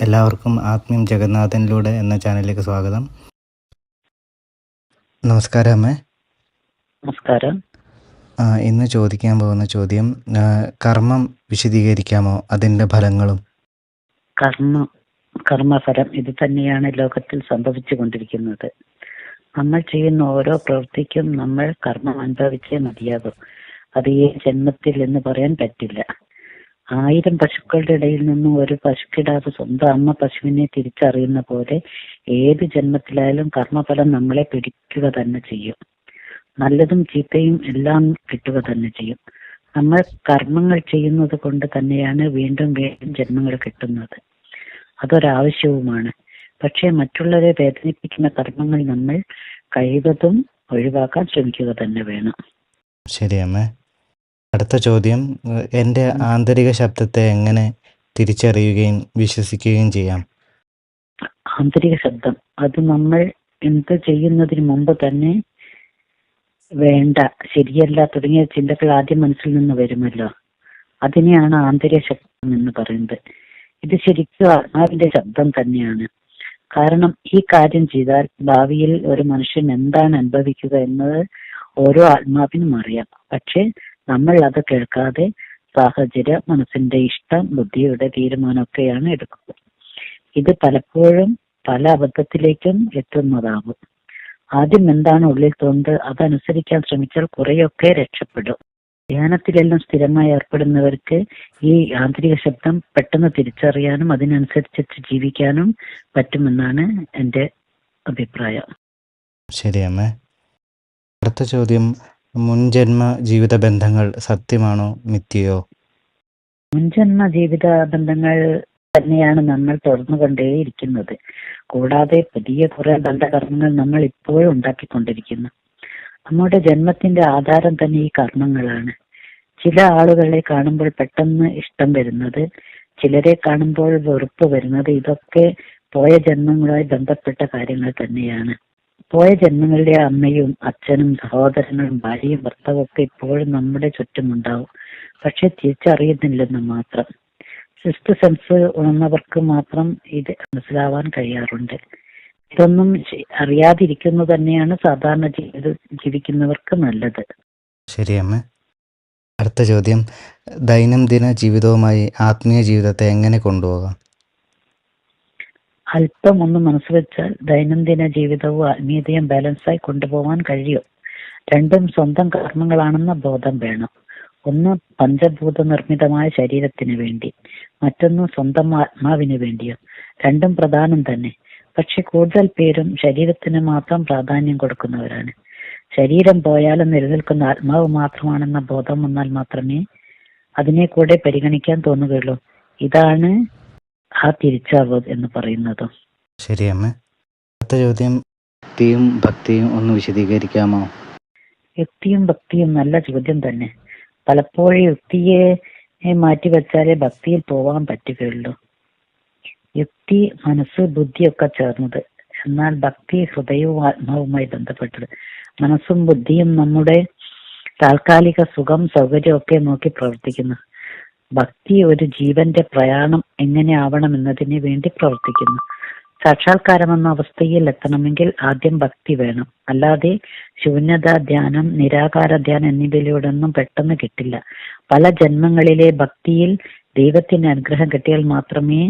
എല്ലാവർക്കും ആത്മീയം ജഗന്നാഥനിലൂടെ എന്ന ചാനലിലേക്ക് സ്വാഗതം. നമസ്കാരം അമ്മേ. നമസ്കാരം. ഇന്ന് ചോദിക്കാൻ പോകുന്ന ചോദ്യം, കർമ്മം വിശദീകരിക്കാമോ, അതിൻ്റെ ഫലങ്ങളും? കർമ്മഫലം ഇത് തന്നെയാണ് ലോകത്തിൽ സംഭവിച്ചു കൊണ്ടിരിക്കുന്നത്. നമ്മൾ ചെയ്യുന്ന ഓരോ പ്രവൃത്തിക്കും നമ്മൾ കർമ്മം അനുഭവിച്ചേ മതിയാകും. അത് ഈ ജന്മത്തിൽ എന്ന് പറയാൻ പറ്റില്ല. 1000 പശുക്കളുടെ ഇടയിൽ നിന്നും ഒരു പശുക്കിടാവ് സ്വന്തം അമ്മ പശുവിനെ തിരിച്ചറിയുന്ന പോലെ ഏത് ജന്മത്തിലായാലും കർമ്മഫലം നമ്മളെ പിടിക്കുക തന്നെ ചെയ്യും. നല്ലതും ചീത്തയും എല്ലാം കിട്ടുക തന്നെ ചെയ്യും. നമ്മൾ കർമ്മങ്ങൾ ചെയ്യുന്നത് കൊണ്ട് തന്നെയാണ് വീണ്ടും വീണ്ടും ജന്മങ്ങൾ കിട്ടുന്നത്. അതൊരാവശ്യവുമാണ്. പക്ഷെ മറ്റുള്ളവരെ വേദനിപ്പിക്കുന്ന കർമ്മങ്ങൾ നമ്മൾ കഴിവതും ഒഴിവാക്കാൻ ശ്രമിക്കുക തന്നെ വേണം. ശരിയമ്മേ. അടുത്ത ചോദ്യം, എൻ്റെ ആന്തരിക ശബ്ദത്തെ എങ്ങനെ തിരിച്ചറിയുകയും വിശ്വസിക്കുകയും ചെയ്യാം? ആന്തരിക ശബ്ദം അത് നമ്മൾ എന്ത് ചെയ്യുന്നതിന് മുമ്പ് തന്നെ വേണ്ട, ശരിയല്ല തുടങ്ങിയ ചിന്തകൾ ആദ്യം മനസ്സിൽ നിന്ന് വരുമല്ലോ. അതിനെയാണ് ആന്തരിക ശബ്ദം എന്ന് പറയുന്നത്. ഇത് ശരിക്കും ആത്മാവിന്റെ ശബ്ദം തന്നെയാണ്. കാരണം ഈ കാര്യം ചെയ്താൽ ഭാവിയിൽ ഒരു മനുഷ്യൻ എന്താണ് അനുഭവിക്കുക എന്നത് ഓരോ ആത്മാവിനും അറിയാം. പക്ഷെ നമ്മൾ അത് കേൾക്കാതെ സാഹചര്യം, മനസ്സിന്റെ ഇഷ്ടം, ബുദ്ധിയുടെ തീരുമാനമൊക്കെയാണ് എടുക്കുക. ഇത് പലപ്പോഴും പല അബദ്ധത്തിലേക്കും എത്തുന്നതാകും. ആദ്യം എന്താണ് ഉള്ളിൽ തോന്നുന്നത് അതനുസരിക്കാൻ ശ്രമിച്ചാൽ കുറെയൊക്കെ രക്ഷപ്പെടും. ധ്യാനത്തിലെല്ലാം സ്ഥിരമായി ഏർപ്പെടുന്നവർക്ക് ഈ ആന്തരിക ശബ്ദം പെട്ടെന്ന് തിരിച്ചറിയാനും അതിനനുസരിച്ച് ജീവിക്കാനും പറ്റുമെന്നാണ് എൻ്റെ അഭിപ്രായം. ശരിയമ്മേ. അടുത്ത ചോദ്യം, മുൻജന്മ ജീവിത ബന്ധങ്ങൾ സത്യമാണോ മിഥ്യയോ? മുൻജന്മ ജീവിത ബന്ധങ്ങൾ തന്നെയാണ് നമ്മൾ തുറന്നുകൊണ്ടേയിരിക്കുന്നത്. കൂടാതെ പുതിയ കുറെ ബന്ധകർമ്മങ്ങൾ നമ്മൾ ഇപ്പോഴും ഉണ്ടാക്കിക്കൊണ്ടിരിക്കുന്നു. നമ്മുടെ ജന്മത്തിന്റെ ആധാരം തന്നെ ഈ കർമ്മങ്ങളാണ്. ചില ആളുകളെ കാണുമ്പോൾ പെട്ടെന്ന് ഇഷ്ടം വരുന്നത്, ചിലരെ കാണുമ്പോൾ വെറുപ്പ് വരുന്നത്, ഇതൊക്കെ പോയ ജന്മങ്ങളുമായി ബന്ധപ്പെട്ട കാര്യങ്ങൾ തന്നെയാണ്. പോയ ജന്മങ്ങളിലെ അമ്മയും അച്ഛനും സഹോദരങ്ങളും ഭാര്യയും ഭർത്താവും ഒക്കെ ഇപ്പോഴും നമ്മുടെ ചുറ്റുമുണ്ടാവും. പക്ഷെ തിരിച്ചറിയുന്നില്ലെന്ന് മാത്രം. സിക്സ്ത് സെൻസ് ഉണർന്നവർക്ക് മാത്രം ഇത് മനസ്സിലാവാൻ കഴിയാറുണ്ട്. ഇതൊന്നും അറിയാതിരിക്കുന്നത് തന്നെയാണ് സാധാരണ ജീവിക്കുന്നവർക്ക് നല്ലത്. ശരിയമ്മേ. അടുത്ത ചോദ്യം, ദൈനംദിന ജീവിതവുമായി ആത്മീയ ജീവിതത്തെ എങ്ങനെ കൊണ്ടുപോകാം? അല്പം ഒന്ന് മനസ്സ് വെച്ചാൽ ദൈനംദിന ജീവിതവും ആത്മീയതയും ബാലൻസായി കൊണ്ടുപോകാൻ കഴിയും. രണ്ടും സ്വന്തം കർമ്മങ്ങളാണെന്ന ബോധം വേണം. ഒന്ന് പഞ്ചഭൂത നിർമ്മിതമായ ശരീരത്തിന് വേണ്ടി, മറ്റൊന്ന് സ്വന്തം ആത്മാവിന് വേണ്ടിയോ. രണ്ടും പ്രധാനം തന്നെ. പക്ഷെ കൂടുതൽ പേരും ശരീരത്തിന് മാത്രം പ്രാധാന്യം കൊടുക്കുന്നവരാണ്. ശരീരം പോയാലും നിലനിൽക്കുന്ന ആത്മാവ് മാത്രമാണെന്ന ബോധം വന്നാൽ മാത്രമേ അതിനെ കൂടെ പരിഗണിക്കാൻ തോന്നുകയുള്ളൂ. ഇതാണ് ആ തിരിച്ചറിവ് എന്ന് പറയുന്നത്. ശരിയമ്മേ. അടുത്ത ചോദ്യം, യുക്തിയും ഭക്തിയും ഒന്ന് വിശദീകരിക്കാമോ? യുക്തിയും ഭക്തിയും നല്ല ചോദ്യം തന്നെ. പലപ്പോഴും യുക്തിയെ മാറ്റിവെച്ചാലേ ഭക്തിയിൽ പോവാൻ പറ്റുകയുള്ളൂ. യുക്തി, മനസ്സ്, ബുദ്ധിയൊക്കെ ചേർന്നത്. എന്നാൽ ഭക്തി ഹൃദയവും ആത്മാവുമായി ബന്ധപ്പെട്ടത്. മനസ്സും ബുദ്ധിയും നമ്മുടെ താൽക്കാലിക സുഖം, സൗകര്യമൊക്കെ നോക്കി പ്രവർത്തിക്കുന്നു. ഭക്തി ഒരു ജീവന്റെ പ്രയാണം എങ്ങനെ ആവണം എന്നതിന് വേണ്ടി പ്രവർത്തിക്കുന്നു. സാക്ഷാത്കാരം എന്ന അവസ്ഥയിൽ എത്തണമെങ്കിൽ ആദ്യം ഭക്തി വേണം. അല്ലാതെ ശൂന്യത ധ്യാനം, നിരാകാര ധ്യാനം എന്നിവയിലൂടെ ഒന്നും പെട്ടെന്ന് കിട്ടില്ല. പല ജന്മങ്ങളിലെ ഭക്തിയിൽ ദൈവത്തിന്റെ അനുഗ്രഹം കിട്ടിയാൽ മാത്രമേ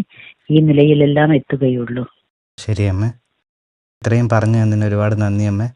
ഈ നിലയിലെല്ലാം എത്തുകയുള്ളൂ. ശരിയമ്മേ. ഇത്രയും പറഞ്ഞു തന്നതിന് ഒരുപാട് നന്ദി അമ്മേ.